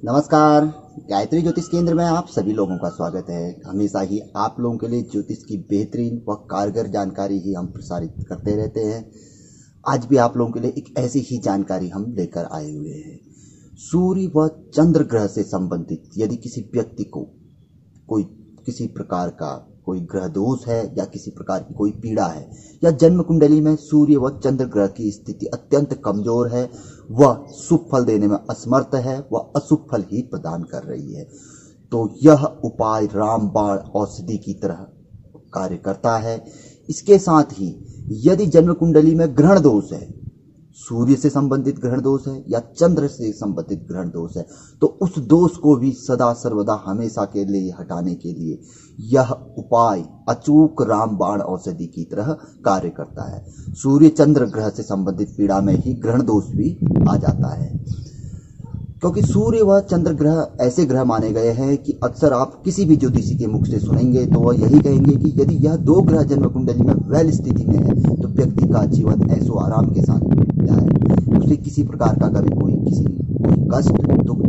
नमस्कार। गायत्री ज्योतिष केंद्र में आप सभी लोगों का स्वागत है। हमेशा ही आप लोगों के लिए ज्योतिष की बेहतरीन व कारगर जानकारी ही हम प्रसारित करते रहते हैं। आज भी आप लोगों के लिए एक ऐसी ही जानकारी हम लेकर आए हुए हैं। सूर्य व चंद्र ग्रह से संबंधित यदि किसी व्यक्ति को कोई किसी प्रकार का कोई ग्रह दोष है या किसी प्रकार की कोई पीड़ा है या जन्म कुंडली में सूर्य व चंद्र ग्रह की स्थिति अत्यंत कमजोर है, वह शुभ फल देने में असमर्थ है, वह अशुभ फल ही प्रदान कर रही है, तो यह उपाय रामबाण औषधि की तरह कार्य करता है। इसके साथ ही यदि जन्म कुंडली में ग्रहण दोष है, सूर्य से संबंधित ग्रहण दोष है या चंद्र से संबंधित ग्रहण दोष है, तो उस दोष को भी सदा सर्वदा हमेशा के लिए हटाने के लिए यह उपाय अचूक रामबाण औषधि की तरह कार्य करता है। सूर्य चंद्र ग्रह से संबंधित पीड़ा में ही ग्रहण दोष भी आ जाता है, क्योंकि सूर्य व चंद्र ग्रह ऐसे ग्रह माने गए हैं कि अक्सर आप किसी भी ज्योतिषी के मुख से सुनेंगे तो वह यही कहेंगे कि यदि यह दो ग्रह जन्म कुंडली में वैल स्थिति में है तो व्यक्ति का जीवन ऐसो आराम के साथ जाए, उसे किसी प्रकार का कभी कोई कष्ट, दुख,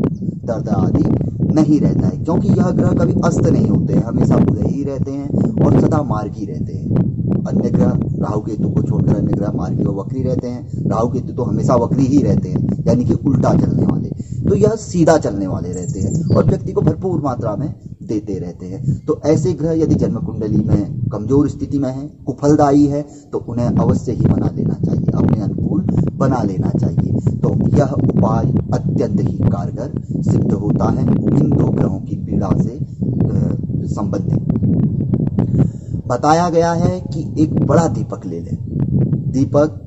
दर्द आदि नहीं रहता है, क्योंकि यह ग्रह कभी अस्त नहीं होते हैं, हमेशा बुरे ही रहते हैं और सदा मार्गी रहते हैं। अन्य ग्रह राहु केतु को छोड़कर अन्य ग्रह मार्गी और वक्री रहते हैं। राहु केतु तो हमेशा वक्री ही रहते हैं, यानी कि उल्टा चलने वाले, तो यह सीधा चलने वाले रहते हैं और व्यक्ति को भरपूर मात्रा में देते रहते हैं। तो ऐसे ग्रह यदि जन्म कुंडली में कमजोर स्थिति में है, कुफलदायी है, तो उन्हें अवश्य ही बना लेना चाहिए, अपने अनुकूल बना लेना चाहिए। तो यह उपाय अत्यंत ही कारगर सिद्ध होता है इन दो ग्रहों की पीड़ा से संबंधित। बताया गया है कि एक बड़ा दीपक ले लें, दीपक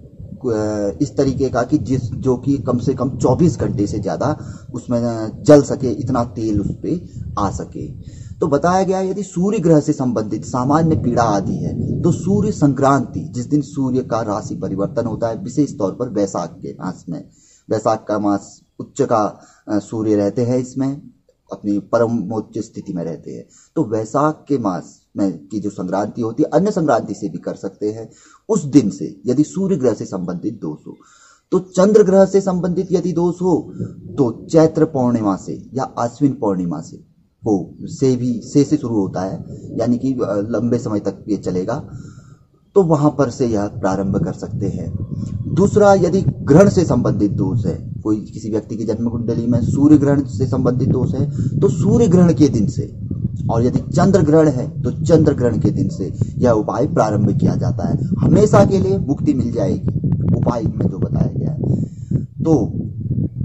इस तरीके का कि जो कि कम से कम 24 घंटे से ज्यादा उसमें जल सके, इतना तेल उस पे आ सके। तो बताया गया यदि सूर्य ग्रह से संबंधित सामान्य पीड़ा आदि है तो सूर्य संक्रांति, जिस दिन सूर्य का राशि परिवर्तन होता है, विशेष तौर पर वैशाख के मास में, वैशाख का मास उच्च का सूर्य रहते हैं, इसमें अपनी परमोच्च स्थिति में रहते हैं, तो वैशाख के मास में की जो संक्रांति होती है, अन्य संक्रांति से भी कर सकते हैं, उस दिन से यदि सूर्य ग्रह से संबंधित दोष हो, तो चंद्र ग्रह से संबंधित यदि दोष हो तो चैत्र पूर्णिमा से या आश्विन पूर्णिमा से से शुरू होता है, यानी कि लंबे समय तक ये चलेगा, तो वहां पर से यह प्रारंभ कर सकते हैं। दूसरा, यदि ग्रहण से संबंधित दोष है, कोई किसी व्यक्ति की जन्म कुंडली में सूर्य ग्रहण से संबंधित दोष है तो सूर्य ग्रहण के दिन से, और यदि चंद्र ग्रहण है तो चंद्र ग्रहण के दिन से यह उपाय प्रारंभ किया जाता है। हमेशा के लिए मुक्ति मिल जाएगी उपाय में जो बताया गया है। तो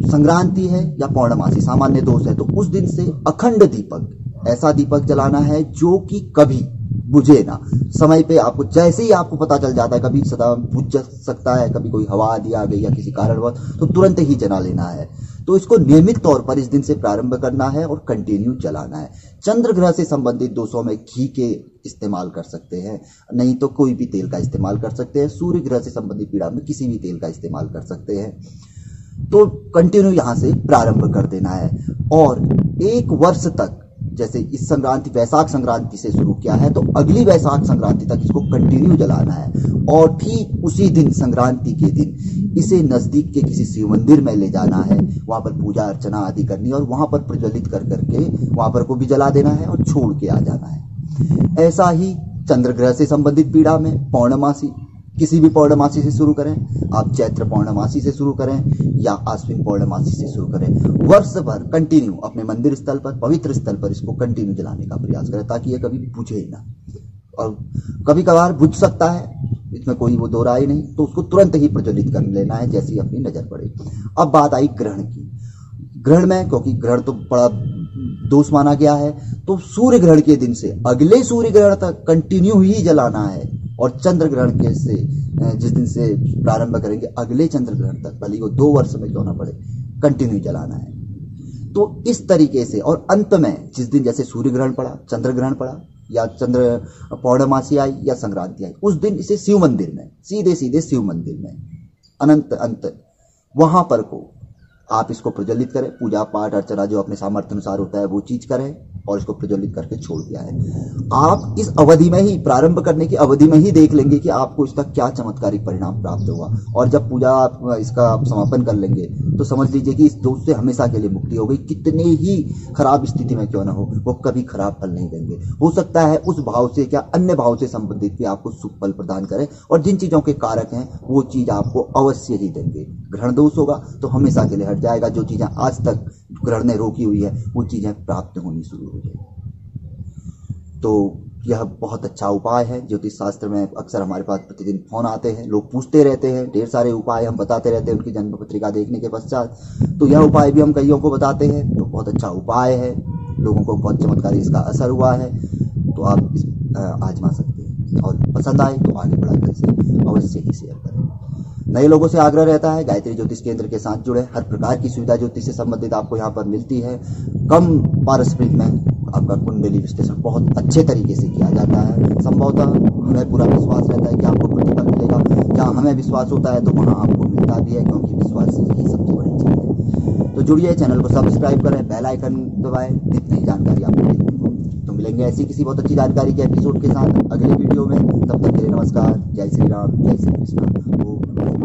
संक्रांति है या पौर्णमासी सामान्य दोष है तो उस दिन से अखंड दीपक, ऐसा दीपक जलाना है जो कि कभी बुझे ना, समय पे आपको जैसे ही आपको पता चल जाता है, कभी सदा बुझ सकता है, कभी कोई हवा आदि आ गई या किसी कारणवश, तो तुरंत ही जला लेना है। तो इसको नियमित तौर पर इस दिन से प्रारंभ करना है और कंटिन्यू जलाना है। चंद्र ग्रह से संबंधित दोषों में घी के इस्तेमाल कर सकते हैं, नहीं तो कोई भी तेल का इस्तेमाल कर सकते हैं। सूर्य ग्रह से संबंधित पीड़ा में किसी भी तेल का इस्तेमाल कर सकते हैं। तो कंटिन्यू यहां से प्रारंभ कर देना है और 1 वर्ष तक, जैसे इस संक्रांति वैशाख संक्रांति से शुरू किया है तो अगली वैशाख संक्रांति तक इसको कंटिन्यू जलाना है और ठीक उसी दिन संक्रांति के दिन इसे नजदीक के किसी शिव मंदिर में ले जाना है, वहां पर पूजा अर्चना आदि करनी है और वहां पर प्रज्वलित कर करके वहां पर को भी जला देना है और छोड़ के आ जाना है। ऐसा ही चंद्र ग्रह से संबंधित पीड़ा में पौर्णमासी, किसी भी पौर्णमासी से शुरू करें, आप चैत्र पौर्णमासी से शुरू करें या आश्विन पौर्णमासी से शुरू करें, वर्ष भर कंटिन्यू अपने मंदिर स्थल पर, पवित्र स्थल पर इसको कंटिन्यू जलाने का प्रयास करें ताकि ये कभी बुझे ही ना। और कभी कभार बुझ सकता है, इसमें कोई वो दो राय नहीं, तो उसको तुरंत ही प्रज्वलित कर लेना है जैसी अपनी नजर पड़े। अब बात आई ग्रहण की। ग्रहण में, क्योंकि ग्रहण तो बड़ा दोष माना गया है, तो सूर्य ग्रहण के दिन से अगले सूर्य ग्रहण तक कंटिन्यू ही जलाना है और चंद्र ग्रहण के से जिस दिन से प्रारंभ करेंगे अगले चंद्र ग्रहण तक, भले वो 2 वर्ष में क्यों ना पड़े, कंटिन्यू जलाना है। तो इस तरीके से, और अंत में जिस दिन जैसे सूर्य ग्रहण पड़ा, चंद्र ग्रहण पड़ा या चंद्र पौर्णमासी आई या संक्रांति आई, उस दिन इसे शिव मंदिर में, सीधे सीधे शिव मंदिर में अनंत अंत वहां पर को आप इसको प्रज्वलित करें, पूजा पाठ अर्चना जो अपने सामर्थ्य अनुसार होता है वो चीज करें और इसको प्रज्वलित करके छोड़ दिया है। आप इस अवधि में ही, प्रारंभ करने की अवधि में ही देख लेंगे कि आपको इसका क्या चमत्कारिक परिणाम प्राप्त होगा। और जब पूजा इसका आप समापन कर लेंगे तो समझ लीजिए कि इस दोष से हमेशा के लिए मुक्ति हो गई। कितने ही खराब स्थिति में क्यों ना हो, वो कभी खराब फल नहीं देंगे। हो सकता है उस भाव से क्या अन्य भाव से संबंधित भी आपको शुभ फल प्रदान करें, और जिन चीजों के कारक हैं वो चीज आपको अवश्य ही देंगे। ग्रहण दोष होगा तो हमेशा के लिए हट जाएगा। जो चीजें आज तक ग्रहण ने रोकी हुई है वो चीजें प्राप्त होनी शुरू हो जाएगी। तो यह बहुत अच्छा उपाय है। ज्योतिष शास्त्र में अक्सर हमारे पास प्रतिदिन फोन आते हैं, लोग पूछते रहते हैं, ढेर सारे उपाय हम बताते रहते हैं उनकी जन्म पत्रिका देखने के पश्चात। तो यह उपाय भी हम कईयों को बताते हैं, तो बहुत अच्छा उपाय है, लोगों को बहुत चमत्कारी इसका असर हुआ है। तो आप इस आजमा सकते हैं, और पसंद आए तो आगे बढ़ाकर इसे अवश्य ही शेयर करें। नए लोगों से आग्रह रहता है गायत्री ज्योतिष केंद्र के साथ जुड़े। हर प्रकार की सुविधा ज्योतिष से संबंधित आपको यहाँ पर मिलती है। कम पारस्परिक में आपका कुंडली विश्लेषण बहुत अच्छे तरीके से किया जाता है। संभवतः हमें पूरा विश्वास रहता है कि आपको प्रतिफल मिलेगा। जहाँ हमें विश्वास होता है तो वहाँ आपको मिलता भी है, क्योंकि विश्वास ही सबसे बड़ी चीज है। तो जुड़िए, चैनल को सब्सक्राइब करें, बेल आइकन दबाएं, नित्य नई जानकारी आपको मिलती है। तो मिलेंगे ऐसी किसी बहुत अच्छी जानकारी के एपिसोड के साथ अगले वीडियो में। तब तक के लिए नमस्कार। जय श्री राम, जय श्री कृष्ण।